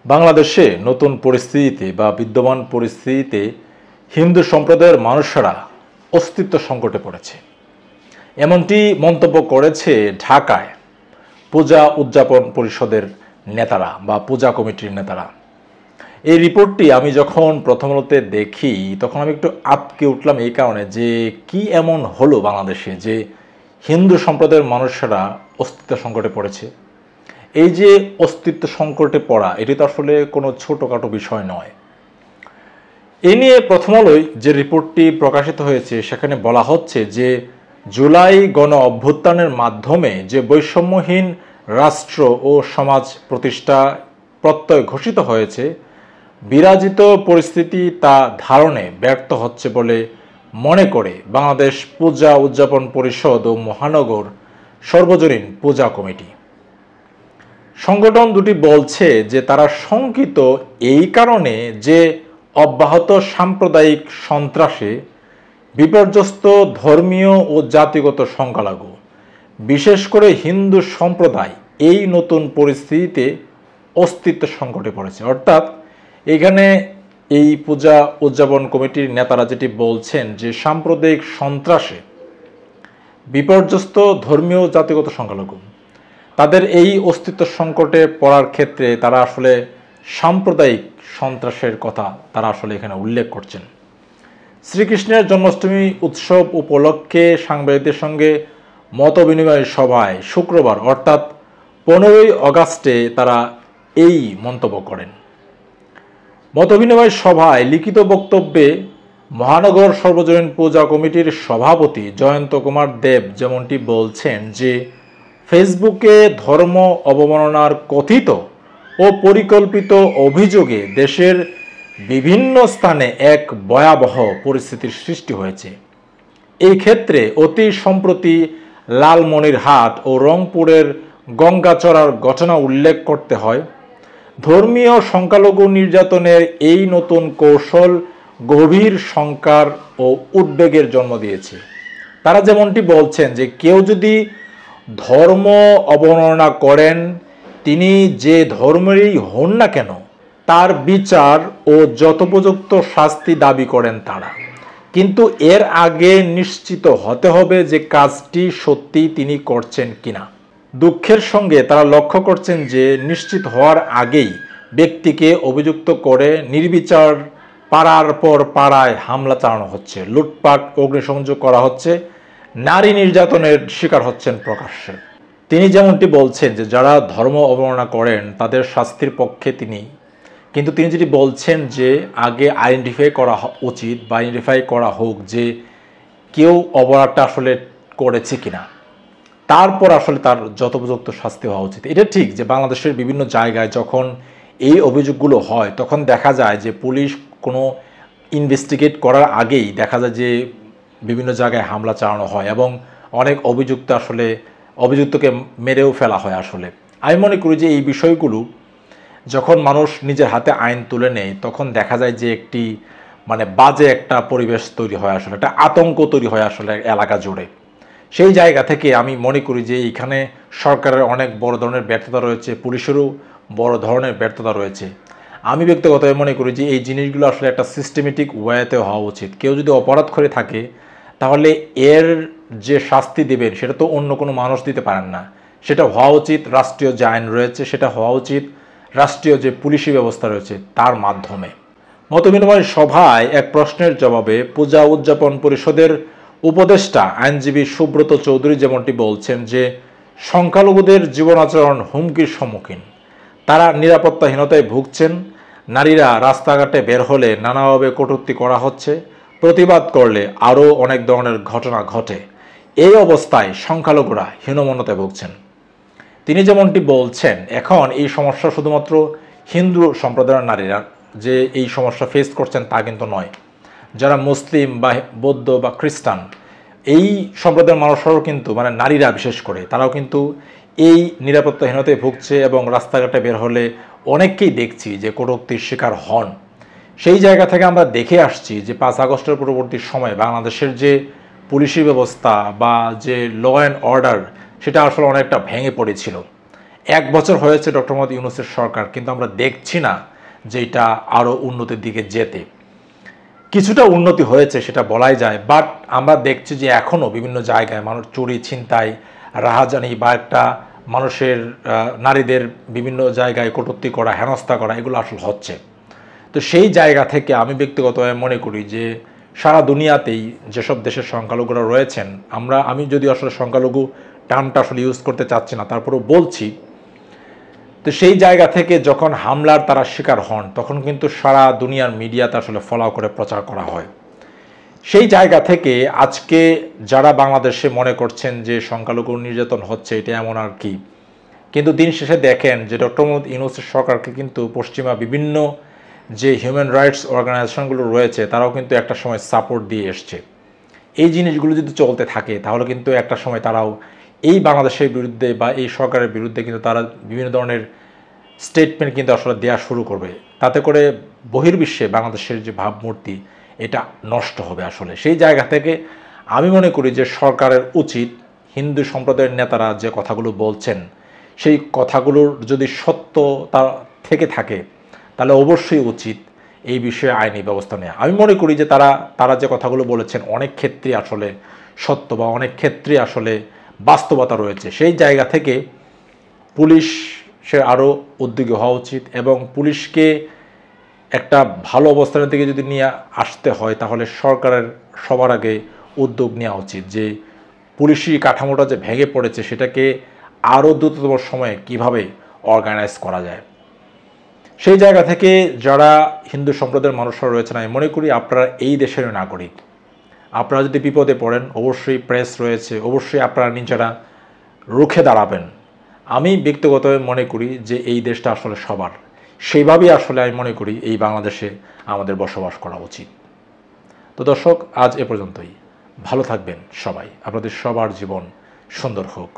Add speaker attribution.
Speaker 1: বাংলাদেশে নতুন পরিস্থিতিতে বা বিদ্যমান পরিস্থিতিতে হিন্দু সম্প্রদায়ের মানুষেরা অস্তিত্ব সংকটে পড়েছে, এমনটি মন্তব্য করেছে ঢাকায় পূজা উদযাপন পরিষদের নেতারা বা পূজা কমিটির নেতারা। এই রিপোর্টটি আমি যখন প্রথম আলোতে দেখি তখন আমি একটু আটকে উঠলাম এই কারণে যে কি এমন হলো বাংলাদেশে যে হিন্দু সম্প্রদায়ের মানুষেরা অস্তিত্ব সংকটে পড়েছে। এই যে অস্তিত্ব সংকটে পড়া, এটি তো আসলে কোনো ছোটোখাটো বিষয় নয়। এ নিয়ে প্রথম আলোয় যে রিপোর্টটি প্রকাশিত হয়েছে সেখানে বলা হচ্ছে যে জুলাই গণ অভ্যুত্থানের মাধ্যমে যে বৈষম্যহীন রাষ্ট্র ও সমাজ প্রতিষ্ঠা প্রত্যয় ঘোষিত হয়েছে, বিরাজিত পরিস্থিতি তা ধারণে ব্যর্থ হচ্ছে বলে মনে করে বাংলাদেশ পূজা উদযাপন পরিষদ ও মহানগর সর্বজনীন পূজা কমিটি। সংগঠন দুটি বলছে যে তারা শঙ্কিত এই কারণে যে অব্যাহত সাম্প্রদায়িক সন্ত্রাসে বিপর্যস্ত ধর্মীয় ও জাতিগত সংখ্যালঘু, বিশেষ করে হিন্দু সম্প্রদায় এই নতুন পরিস্থিতিতে অস্তিত্ব সংকটে পড়েছে। অর্থাৎ এখানে এই পূজা উদযাপন কমিটির নেতারা যেটি বলছেন যে সাম্প্রদায়িক সন্ত্রাসে বিপর্যস্ত ধর্মীয় জাতিগত সংখ্যালঘু, তাদের এই অস্তিত্ব সংকটে পড়ার ক্ষেত্রে তারা আসলে সাম্প্রদায়িক সন্ত্রাসের কথা তারা আসলে এখানে উল্লেখ করছেন। শ্রীকৃষ্ণের জন্মাষ্টমী উৎসব উপলক্ষে সাংবাদিকদের সঙ্গে মতবিনিময় সভায় শুক্রবার অর্থাৎ 15ই আগস্টে তারা এই মন্তব্য করেন। মতবিনিময় সভায় লিখিত বক্তব্যে মহানগর সর্বজনীন পূজা কমিটির সভাপতি জয়ন্ত কুমার দেব যেমনটি বলছেন যে ফেসবুকে ধর্ম অবমাননার কথিত ও পরিকল্পিত অভিযোগে দেশের বিভিন্ন স্থানে এক ভয়াবহ পরিস্থিতির সৃষ্টি হয়েছে। এই ক্ষেত্রে অতি সম্প্রতি লালমনিরহাট ও রংপুরের গঙ্গাচড়ার ঘটনা উল্লেখ করতে হয়। ধর্মীয় সংখ্যালঘু নির্যাতনের এই নতুন কৌশল গভীর শঙ্কার ও উদ্বেগের জন্ম দিয়েছে। তারা যেমনটি বলছেন যে কেউ যদি ধর্ম অবমাননা করেন, তিনি যে ধর্মেরই হন না কেন, তার বিচার ও যথোপযুক্ত শাস্তি দাবি করেন তারা। কিন্তু এর আগে নিশ্চিত হতে হবে যে কাজটি সত্যি তিনি করছেন কিনা। দুঃখের সঙ্গে তারা লক্ষ্য করছেন যে নিশ্চিত হওয়ার আগেই ব্যক্তিকে অভিযুক্ত করে নির্বিচার পাড়ার পর পাড়ায় হামলা চালানো হচ্ছে, লুটপাট অগ্নিসংযোগ করা হচ্ছে, নারী নির্যাতনের শিকার হচ্ছেন প্রকাশ্যে। তিনি যেমনটি বলছেন যে যারা ধর্ম অবমাননা করেন তাদের শাস্তির পক্ষে তিনি, কিন্তু তিনি যেটি বলছেন যে আগে আইডেন্টিফাই করা উচিত বা আইডেন্টিফাই করা হোক যে কেউ অপরাধটা আসলে করেছে কিনা, তারপর আসলে তার যথোপযুক্ত শাস্তি হওয়া উচিত। এটা ঠিক যে বাংলাদেশের বিভিন্ন জায়গায় যখন এই অভিযোগগুলো হয় তখন দেখা যায় যে পুলিশ কোনো ইনভেস্টিগেট করার আগেই দেখা যায় যে বিভিন্ন জায়গায় হামলা চালানো হয় এবং অনেক অভিযুক্তকে মেরেও ফেলা হয়। আসলে আমি মনে করি যে এই বিষয়গুলো যখন মানুষ নিজের হাতে আইন তুলে নেয় তখন দেখা যায় যে একটি বাজে একটা পরিবেশ তৈরি হয়, আসলে একটা আতঙ্ক তৈরি হয় আসলে এলাকা জুড়ে। সেই জায়গা থেকে আমি মনে করি যে এইখানে সরকারের অনেক বড় ধরনের ব্যর্থতা রয়েছে, পুলিশেরও বড় ধরনের ব্যর্থতা রয়েছে। আমি ব্যক্তিগতভাবে মনে করি যে এই জিনিসগুলো আসলে একটা সিস্টেমেটিক ওয়েতে হওয়া উচিত। কেউ যদি অপরাধ করে থাকে তাহলে এর যে শাস্তি দেবেন সেটা তো অন্য কোনো মানুষ দিতে পারেন না, সেটা হওয়া উচিত রাষ্ট্রীয় যে আইন রয়েছে, সেটা হওয়া উচিত রাষ্ট্রীয় যে পুলিশি ব্যবস্থা রয়েছে তার মাধ্যমে। মতবিনিময় সভায় এক প্রশ্নের জবাবে পূজা উদযাপন পরিষদের উপদেষ্টা আইনজীবী সুব্রত চৌধুরী যেমনটি বলছেন যে সংখ্যালঘুদের জীবন আচরণ হুমকির সম্মুখীন, তারা নিরাপত্তাহীনতায় ভুগছেন, নারীরা রাস্তাঘাটে বের হলে নানাভাবে কটূক্তি করা হচ্ছে, প্রতিবাদ করলে আরও অনেক ধরনের ঘটনা ঘটে। এই অবস্থায় সংখ্যালঘুরা হীনমন্যতায় ভুগছেন। তিনি যেমনটি বলছেন এখন এই সমস্যা শুধুমাত্র হিন্দু সম্প্রদায়ের নারীরা যে এই সমস্যা ফেস করছেন তা কিন্তু নয়, যারা মুসলিম বা বৌদ্ধ বা খ্রিস্টান এই সম্প্রদায়ের মানুষরাও কিন্তু নারীরা বিশেষ করে তারাও কিন্তু এই নিরাপত্তাহীনতায় ভুগছে এবং রাস্তাঘাটে বের হলে অনেককেই দেখছি যে কটূক্তির শিকার হন। সেই জায়গা থেকে আমরা দেখে আসছি যে 5 আগস্টের পরবর্তী সময়ে বাংলাদেশের যে পুলিশি ব্যবস্থা বা যে ল অ্যান্ড অর্ডার সেটা আসলে অনেকটা ভেঙে পড়েছিল 1 বছর হয়েছে ডক্টর মোহাম্মদ ইউনূসের সরকার, কিন্তু আমরা দেখছি না যে এটা আরও উন্নতির দিকে যেতে। কিছুটা উন্নতি হয়েছে সেটা বলাই যায়, বাট আমরা দেখছি যে এখনও বিভিন্ন জায়গায় মানুষ চুরি, ছিনতাই, রাহাজানি বা একটা মানুষের নারীদের বিভিন্ন জায়গায় কটূক্তি করা, হেনস্থা করা, এগুলো আসলে হচ্ছে। তো সেই জায়গা থেকে আমি ব্যক্তিগতভাবে মনে করি যে সারা দুনিয়াতেই যেসব দেশের সংখ্যালঘুরা রয়েছেন, আমি যদি আসলে সংখ্যালঘু টার্মটা আসলে ইউজ করতে চাচ্ছি না, তারপরেও বলছি, তো সেই জায়গা থেকে যখন হামলার তারা শিকার হন তখন কিন্তু সারা দুনিয়ার মিডিয়াতে আসলে ফলো করে প্রচার করা হয়। সেই জায়গা থেকে আজকে যারা বাংলাদেশে মনে করছেন যে সংখ্যালঘু নির্যাতন হচ্ছে, এটা এমন আর কি, কিন্তু দিন শেষে দেখেন যে ডক্টর মোহাম্মদ ইউনূসের সরকারকে কিন্তু পশ্চিমা বিভিন্ন যে হিউম্যান রাইটস অর্গানাইজেশনগুলো রয়েছে তারাও কিন্তু একটা সময় সাপোর্ট দিয়ে এসছে। এই জিনিসগুলো যদি চলতে থাকে তাহলে কিন্তু একটা সময় তারাও এই বাংলাদেশের বিরুদ্ধে বা এই সরকারের বিরুদ্ধে কিন্তু তারা বিভিন্ন ধরনের স্টেটমেন্ট কিন্তু আসলে দেওয়া শুরু করবে। তাতে করে বহির্বিশ্বে বাংলাদেশের যে ভাবমূর্তি এটা নষ্ট হবে আসলে। সেই জায়গা থেকে আমি মনে করি যে সরকারের উচিত হিন্দু সম্প্রদায়ের নেতারা যে কথাগুলো বলছেন সেই কথাগুলোর যদি সত্যতা থেকে থাকে তাহলে অবশ্যই উচিত এই বিষয়ে আইনি ব্যবস্থা নেওয়া। আমি মনে করি যে তারা যে কথাগুলো বলেছেন অনেক ক্ষেত্রে আসলে সত্য বা অনেক ক্ষেত্রে আসলে বাস্তবতা রয়েছে। সেই জায়গা থেকে পুলিশের আরও উদ্যোগী হওয়া উচিত এবং পুলিশকে একটা ভালো অবস্থানের দিকে যদি নিয়ে আসতে হয় তাহলে সরকারের সবার আগে উদ্যোগ নেওয়া উচিত যে পুলিশি কাঠামোটা যে ভেঙে পড়েছে সেটাকে আরও দ্রুততম সময়ে কিভাবে অর্গানাইজ করা যায়। সেই জায়গা থেকে যারা হিন্দু সম্প্রদায়ের মানুষরা রয়েছেন আমি মনে করি আপনারা এই দেশের নাগরিক, আপনারা যদি বিপদে পড়েন অবশ্যই প্রেস রয়েছে, অবশ্যই আপনারা নিজেরা রুখে দাঁড়াবেন। আমি ব্যক্তিগতভাবে মনে করি যে এই দেশটা আসলে সবার, সেইভাবেই আসলে আমি মনে করি এই বাংলাদেশে আমাদের বসবাস করা উচিত। তো দর্শক, আজ এ পর্যন্তই। ভালো থাকবেন সবাই, আপনাদের সবার জীবন সুন্দর হোক।